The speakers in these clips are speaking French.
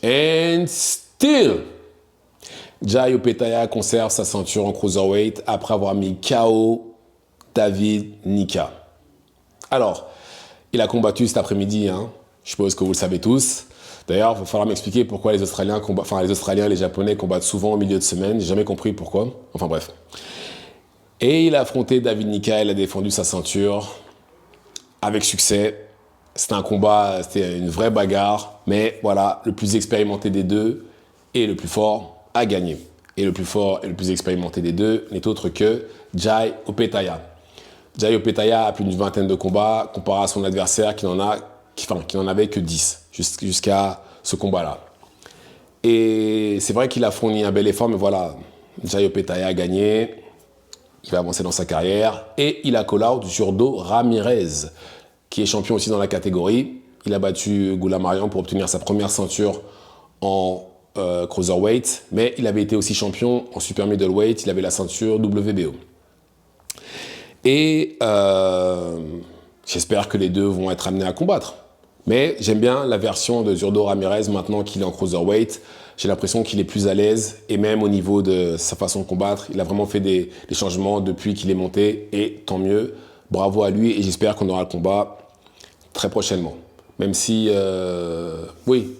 And still, Jai Opetaia conserve sa ceinture en cruiserweight après avoir mis KO David Nika. Alors, il a combattu cet après-midi, hein. Je suppose que vous le savez tous. D'ailleurs, il va falloir m'expliquer pourquoi les Australiens et les Japonais combattent souvent au milieu de semaine. J'ai jamais compris pourquoi. Enfin bref. Et il a affronté David Nika, il a défendu sa ceinture avec succès. C'était un combat, c'était une vraie bagarre. Mais voilà, le plus expérimenté des deux et le plus fort a gagné. Et le plus fort et le plus expérimenté des deux n'est autre que Jai Opetaia. Jai Opetaia a plus d'une vingtaine de combats comparé à son adversaire qui n'en avait que 10 jusqu'à ce combat-là. Et c'est vrai qu'il a fourni un bel effort, mais voilà, Jai Opetaia a gagné. Il va avancer dans sa carrière. Et il a call-out Zurdo Ramirez, qui est champion aussi dans la catégorie. Il a battu Goulamarian pour obtenir sa première ceinture en cruiserweight, mais il avait été aussi champion en super middleweight. Il avait la ceinture WBO. Et j'espère que les deux vont être amenés à combattre. Mais j'aime bien la version de Zurdo Ramirez maintenant qu'il est en cruiserweight. J'ai l'impression qu'il est plus à l'aise et même au niveau de sa façon de combattre, il a vraiment fait des changements depuis qu'il est monté et tant mieux. Bravo à lui et j'espère qu'on aura le combat très prochainement. Même si, oui,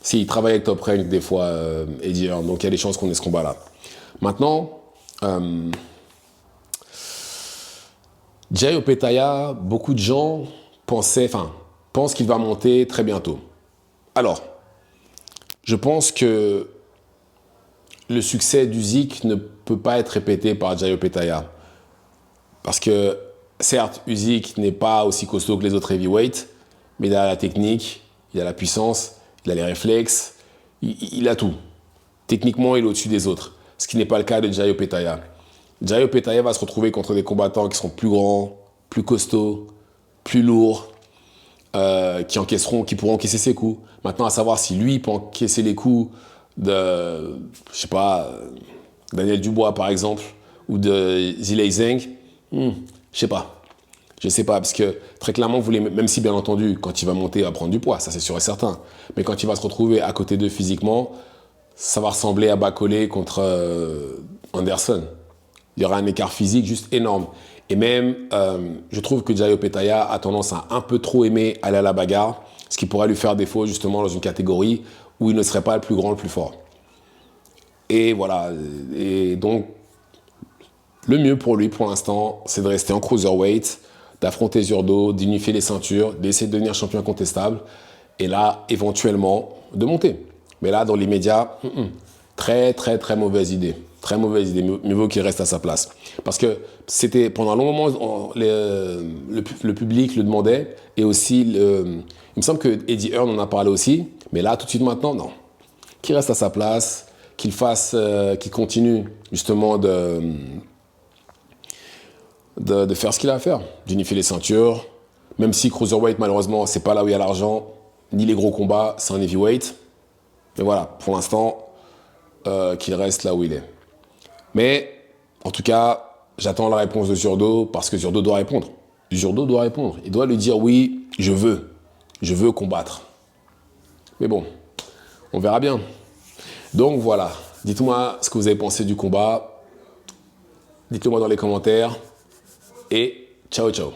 s'il travaille avec Top Rank des fois, Eddie Hearn, donc il y a des chances qu'on ait ce combat-là. Maintenant, Jai Opetaia, beaucoup de gens pensent qu'il va monter très bientôt. Alors, je pense que le succès d'Usyk ne peut pas être répété par Jai Opetaia. Parce que, certes, Usyk n'est pas aussi costaud que les autres heavyweights, mais il a la technique, il a la puissance, il a les réflexes, il a tout. Techniquement, il est au-dessus des autres. Ce qui n'est pas le cas de Jai Opetaia. Jai Opetaia va se retrouver contre des combattants qui seront plus grands, plus costauds, plus lourds, qui pourront encaisser ses coups. Maintenant, à savoir si lui peut encaisser les coups de, je sais pas, Daniel Dubois par exemple, ou de Zhilei Zhang, je sais pas. Je sais pas, parce que très clairement, même si bien entendu, quand il va monter, il va prendre du poids, ça c'est sûr et certain. Mais quand il va se retrouver à côté d'eux physiquement, ça va ressembler à Bacolé contre Anderson. Il y aura un écart physique juste énorme. Et même, je trouve que Jai Opetaia a tendance à un peu trop aimer aller à la bagarre, ce qui pourrait lui faire défaut justement dans une catégorie où il ne serait pas le plus grand, le plus fort. Et voilà. Et donc, le mieux pour lui pour l'instant, c'est de rester en cruiserweight, d'affronter Zurdo, d'unifier les ceintures, d'essayer de devenir champion incontestable, et là, éventuellement, de monter. Mais là, dans l'immédiat, très, très, très mauvaise idée. Très mauvaise idée, mieux vaut qu'il reste à sa place. Parce que c'était, pendant un long moment, le public le demandait, et aussi, il me semble que Eddie Hearn en a parlé aussi, mais là, tout de suite maintenant, non. Qu'il reste à sa place, qu'il continue justement de faire ce qu'il a à faire, d'unifier les ceintures, même si cruiserweight, malheureusement, c'est pas là où il y a l'argent, ni les gros combats, c'est un heavyweight. Mais voilà, pour l'instant, qu'il reste là où il est. Mais, en tout cas, j'attends la réponse de Zurdo, parce que Zurdo doit répondre. Zurdo doit répondre. Il doit lui dire, oui, je veux combattre. Mais bon, on verra bien. Donc voilà, dites-moi ce que vous avez pensé du combat. Dites-le moi dans les commentaires. Et ciao, ciao.